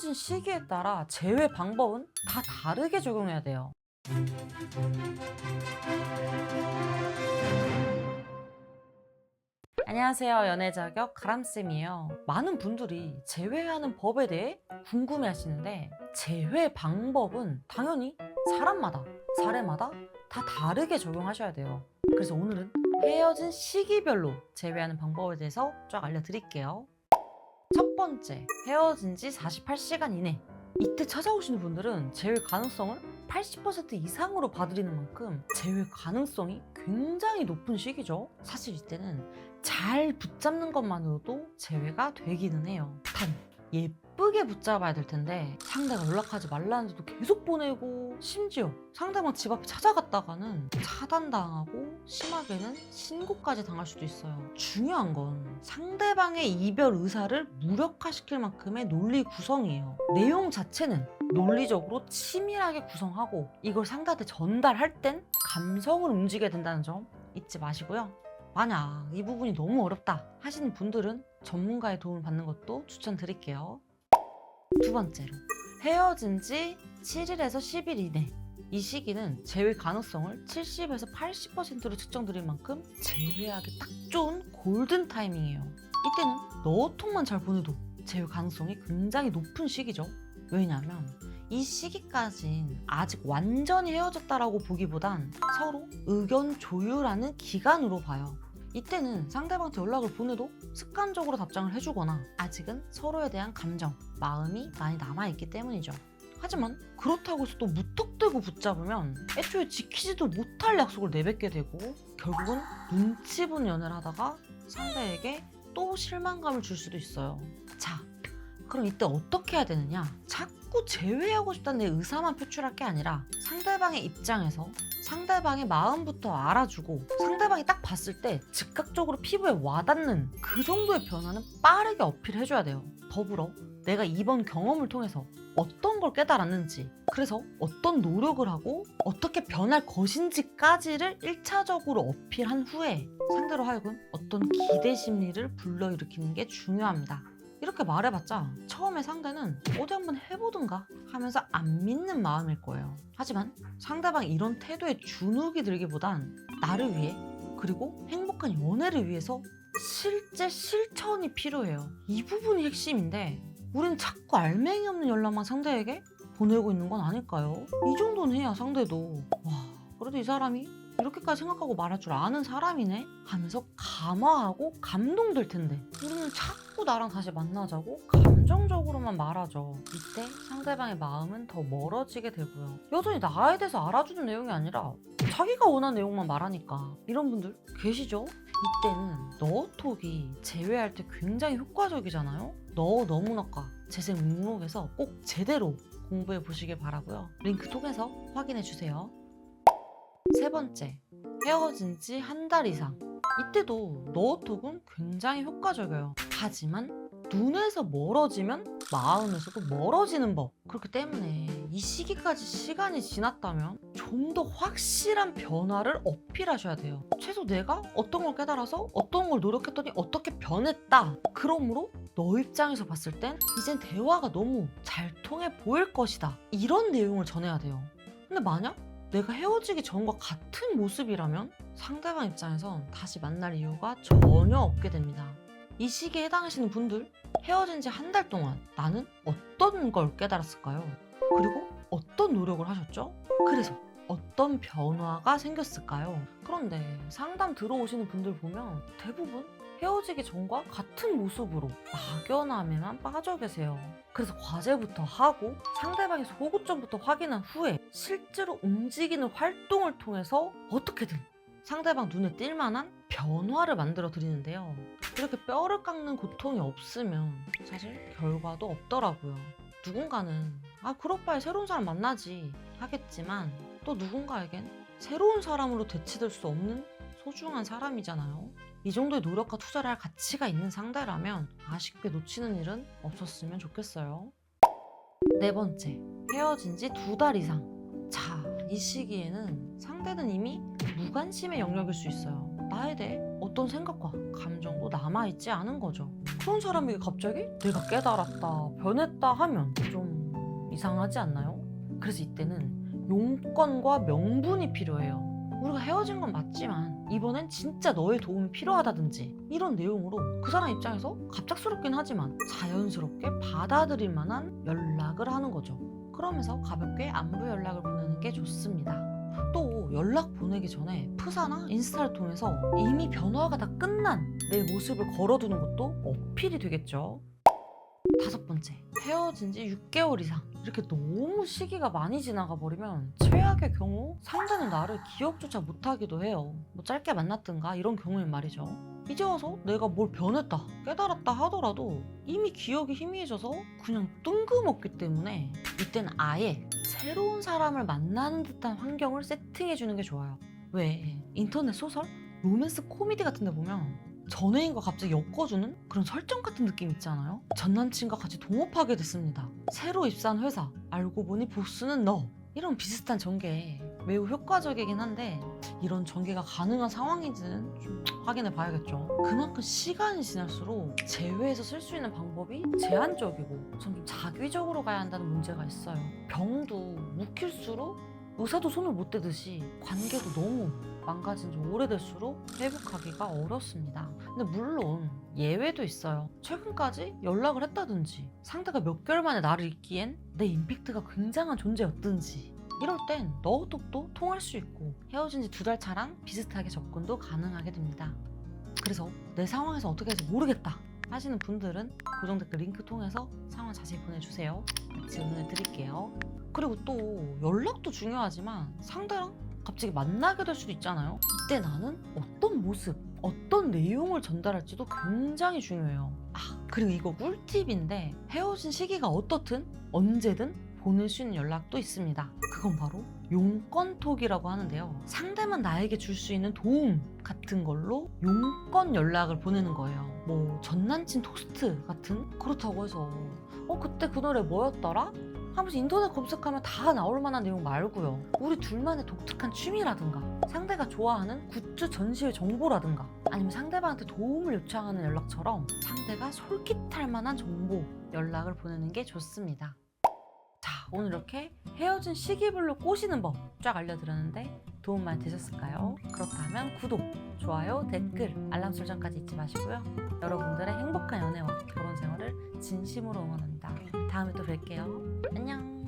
헤어진 시기에 따라 재회 방법은 다 다르게 적용해야 돼요. 안녕하세요. 연애자격 가람쌤이에요. 많은 분들이 재회하는 법에 대해 궁금해 하시는데, 재회 방법은 당연히 사람마다, 사례마다 다 다르게 적용하셔야 돼요. 그래서 오늘은 헤어진 시기별로 재회하는 방법에 대해서 쫙 알려드릴게요. 첫 번째, 헤어진 지 48시간 이내. 이때 찾아오시는 분들은 재회 가능성을 80% 이상으로 봐드리는 만큼 재회 가능성이 굉장히 높은 시기죠. 사실 이때는 잘 붙잡는 것만으로도 재회가 되기는 해요. 단 예쁘게 붙잡아야 될 텐데, 상대가 연락하지 말라는데도 계속 보내고, 심지어 상대방 집 앞에 찾아갔다가는 차단당하고 심하게는 신고까지 당할 수도 있어요. 중요한 건 상대방의 이별 의사를 무력화시킬 만큼의 논리 구성이에요. 내용 자체는 논리적으로 치밀하게 구성하고, 이걸 상대한테 전달할 땐 감성을 움직여야 된다는 점 잊지 마시고요. 만약 이 부분이 너무 어렵다 하시는 분들은 전문가의 도움을 받는 것도 추천드릴게요. 두 번째로, 헤어진 지 7일에서 10일 이내. 이 시기는 재회 가능성을 70에서 80%로 측정드릴 만큼 재회하기 딱 좋은 골든 타이밍이에요. 이때는 너통만 잘 보내도 재회 가능성이 굉장히 높은 시기죠. 왜냐하면 이 시기까진 아직 완전히 헤어졌다라고 보기보단 서로 의견 조율하는 기간으로 봐요. 이때는 상대방한테 연락을 보내도 습관적으로 답장을 해주거나 아직은 서로에 대한 감정, 마음이 많이 남아있기 때문이죠. 하지만 그렇다고 해서 또 무턱대고 붙잡으면 애초에 지키지도 못할 약속을 내뱉게 되고, 결국은 눈치 본 연애를 하다가 상대에게 또 실망감을 줄 수도 있어요. 자, 그럼 이때 어떻게 해야 되느냐? 자꾸 재회하고 싶다는 내 의사만 표출할 게 아니라 상대방의 입장에서 상대방의 마음부터 알아주고, 상대방이 딱 봤을 때 즉각적으로 피부에 와닿는 그 정도의 변화는 빠르게 어필해줘야 돼요. 더불어 내가 이번 경험을 통해서 어떤 걸 깨달았는지, 그래서 어떤 노력을 하고 어떻게 변할 것인지까지를 1차적으로 어필한 후에 상대로 하여금 어떤 기대 심리를 불러일으키는 게 중요합니다. 이렇게 말해봤자 처음에 상대는 어디 한번 해보든가 하면서 안 믿는 마음일 거예요. 하지만 상대방이 이런 태도에 주눅이 들기보단 나를 위해, 그리고 행복한 연애를 위해서 실제 실천이 필요해요. 이 부분이 핵심인데, 우린 자꾸 알맹이 없는 연락만 상대에게 보내고 있는 건 아닐까요? 이 정도는 해야 상대도 와, 그래도 이 사람이 이렇게까지 생각하고 말할 줄 아는 사람이네 하면서 감화하고 감동될 텐데, 우리는 자꾸 나랑 다시 만나자고 감정적으로만 말하죠. 이때 상대방의 마음은 더 멀어지게 되고요. 여전히 나에 대해서 알아주는 내용이 아니라 자기가 원하는 내용만 말하니까. 이런 분들 계시죠? 이때는 너톡이 재회할 때 굉장히 효과적이잖아요. 너무나과 재생 목록에서 꼭 제대로 공부해 보시길 바라고요. 링크 통해서 확인해 주세요. 세 번째, 헤어진 지 한 달 이상. 이때도 너톡은 굉장히 효과적이에요. 하지만 눈에서 멀어지면 마음에서도 멀어지는 법. 그렇기 때문에 이 시기까지 시간이 지났다면 좀 더 확실한 변화를 어필하셔야 돼요. 최소 내가 어떤 걸 깨달아서 어떤 걸 노력했더니 어떻게 변했다. 그러므로 너 입장에서 봤을 땐 이젠 대화가 너무 잘 통해 보일 것이다. 이런 내용을 전해야 돼요. 근데 만약 내가 헤어지기 전과 같은 모습이라면 상대방 입장에선 다시 만날 이유가 전혀 없게 됩니다. 이 시기에 해당하시는 분들, 헤어진 지 한 달 동안 나는 어떤 걸 깨달았을까요? 그리고 어떤 노력을 하셨죠? 그래서 어떤 변화가 생겼을까요? 그런데 상담 들어오시는 분들 보면 대부분 헤어지기 전과 같은 모습으로 막연함에만 빠져 계세요. 그래서 과제부터 하고 상대방의 소구점부터 확인한 후에 실제로 움직이는 활동을 통해서 어떻게든 상대방 눈에 띌 만한 변화를 만들어 드리는데요. 이렇게 뼈를 깎는 고통이 없으면 사실 결과도 없더라고요. 누군가는 그럴 바에 새로운 사람 만나지 하겠지만, 또 누군가에겐 새로운 사람으로 대체될 수 없는 소중한 사람이잖아요. 이 정도의 노력과 투자를 할 가치가 있는 상대라면 아쉽게 놓치는 일은 없었으면 좋겠어요. 네 번째, 헤어진 지 2달 이상. 자, 이 시기에는 상대는 이미 무관심의 영역일 수 있어요. 나에 대해 어떤 생각과 감정도 남아있지 않은 거죠. 그런 사람이 갑자기 내가 깨달았다, 변했다 하면 좀 이상하지 않나요? 그래서 이때는 용건과 명분이 필요해요. 우리가 헤어진 건 맞지만 이번엔 진짜 너의 도움이 필요하다든지 이런 내용으로 그 사람 입장에서 갑작스럽긴 하지만 자연스럽게 받아들일 만한 연락을 하는 거죠. 그러면서 가볍게 안부 연락을 보내는 게 좋습니다. 또 연락 보내기 전에 프사나 인스타를 통해서 이미 변화가 다 끝난 내 모습을 걸어두는 것도 어필이 되겠죠. 5번째, 헤어진 지 6개월 이상. 이렇게 너무 시기가 많이 지나가 버리면 최악의 경우 상대는 나를 기억조차 못하기도 해요. 뭐 짧게 만났든가 이런 경우엔 말이죠. 이제 와서 내가 뭘 변했다, 깨달았다 하더라도 이미 기억이 희미해져서 그냥 뜬금없기 때문에 이때는 아예 새로운 사람을 만나는 듯한 환경을 세팅해주는 게 좋아요. 왜 인터넷 소설? 로맨스 코미디 같은 데 보면 전 애인과 갑자기 엮어주는 그런 설정 같은 느낌 있잖아요. 전 남친과 같이 동업하게 됐습니다. 새로 입사한 회사, 알고 보니 보스는 너. 이런 비슷한 전개 매우 효과적이긴 한데 이런 전개가 가능한 상황인지는 좀 확인해 봐야겠죠. 그만큼 시간이 지날수록 재회해서 쓸 수 있는 방법이 제한적이고 좀 자기적으로 가야 한다는 문제가 있어요. 병도 묵힐수록 의사도 손을 못 대듯이 관계도 너무 망가진 지 오래될수록 회복하기가 어렵습니다. 근데 물론 예외도 있어요. 최근까지 연락을 했다든지 상대가 몇 개월 만에 나를 잊기엔 내 임팩트가 굉장한 존재였든지 이럴 땐 너톡도 통할 수 있고 헤어진 지 2달 차랑 비슷하게 접근도 가능하게 됩니다. 그래서 내 상황에서 어떻게 할지 모르겠다 하시는 분들은 고정 댓글 링크 통해서 상황 자세히 보내주세요. 같이 응원해 드릴게요. 그리고 또 연락도 중요하지만 상대랑 갑자기 만나게 될 수도 있잖아요. 이때 나는 어떤 모습, 어떤 내용을 전달할지도 굉장히 중요해요. 그리고 이거 꿀팁인데 헤어진 시기가 어떻든 언제든 보낼 수 있는 연락도 있습니다. 그건 바로 용건톡이라고 하는데요. 상대만 나에게 줄 수 있는 도움 같은 걸로 용건 연락을 보내는 거예요. 뭐 전남친 토스트 같은? 그렇다고 해서 그때 그 노래 뭐였더라? 하면서 인터넷 검색하면 다 나올 만한 내용 말고요. 우리 둘만의 독특한 취미라든가 상대가 좋아하는 굿즈 전시회 정보라든가 아니면 상대방한테 도움을 요청하는 연락처럼 상대가 솔깃할 만한 정보 연락을 보내는 게 좋습니다. 자, 오늘 이렇게 헤어진 시기별로 꼬시는 법 쫙 알려드렸는데 도움 많이 되셨을까요? 그렇다면 구독, 좋아요, 댓글, 알람 설정까지 잊지 마시고요. 여러분들의 행복한 연애와 결혼 생활을 진심으로 응원합니다. 다음에 또 뵐게요. 안녕.